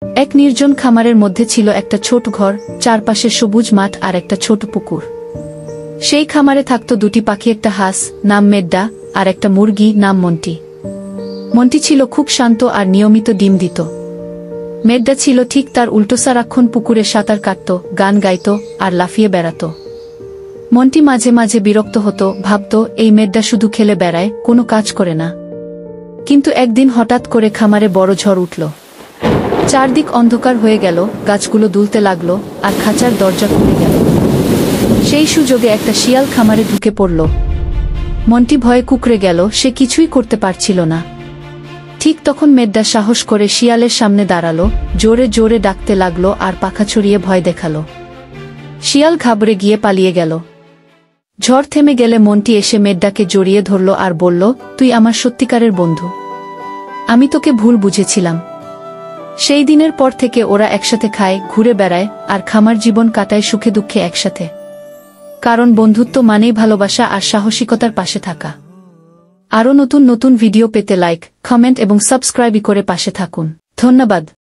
এক নির্জন খামারের মধ্যে ছিল একটা ছোট ঘর, চারপাশে সবুজ মাঠ আর একটা ছোট পুকুর। সেই খামারে থাকত দুটি পাখি, একটা হাঁস নাম মেড্ডা আর একটা মুরগি নাম মন্টি। মন্টি ছিল খুব শান্ত আর নিয়মিত ডিম দিত। মেড্ডা ছিল ঠিক তার উল্টো, সারাক্ষণ পুকুরে সাঁতার কাটত, গান গাইত আর লাফিয়ে বেড়াত। মন্টি মাঝে মাঝে বিরক্ত হতো, ভাবত এই মেড্ডা শুধু খেলে বেড়ায়, কোনো কাজ করে না। কিন্তু একদিন হঠাৎ করে খামারে বড় ঝড় উঠল। চারদিক অন্ধকার হয়ে গেল, গাছগুলো দুলতে লাগলো আর খাঁচার দরজা খুলে গেল। সেই সুযোগে একটা শিয়াল খামারে ঢুকে পড়ল। মন্টি ভয়ে কুঁকড়ে গেল, সে কিছুই করতে পারছিল না। ঠিক তখন মেড্ডা সাহস করে শিয়ালের সামনে দাঁড়ালো, জোরে জোরে ডাকতে লাগলো আর পাখা ছড়িয়ে ভয় দেখালো। শিয়াল ঘাবড়ে গিয়ে পালিয়ে গেল। ঝড় থেমে গেলে মন্টি এসে মেড্ডাকে জড়িয়ে ধরল আর বলল, তুই আমার সত্যিকারের বন্ধু, আমি তোকে ভুল বুঝেছিলাম। সেই দিনের পর থেকে ওরা একসাথে খায়, ঘুরে বেড়ায় আর খামার জীবন কাটায় সুখে দুঃখে একসাথে। কারণ বন্ধুত্ব মানেই ভালোবাসা আর সাহসিকতার পাশে থাকা। আরও নতুন নতুন ভিডিও পেতে লাইক, কমেন্ট এবং সাবস্ক্রাইব করে পাশে থাকুন। ধন্যবাদ।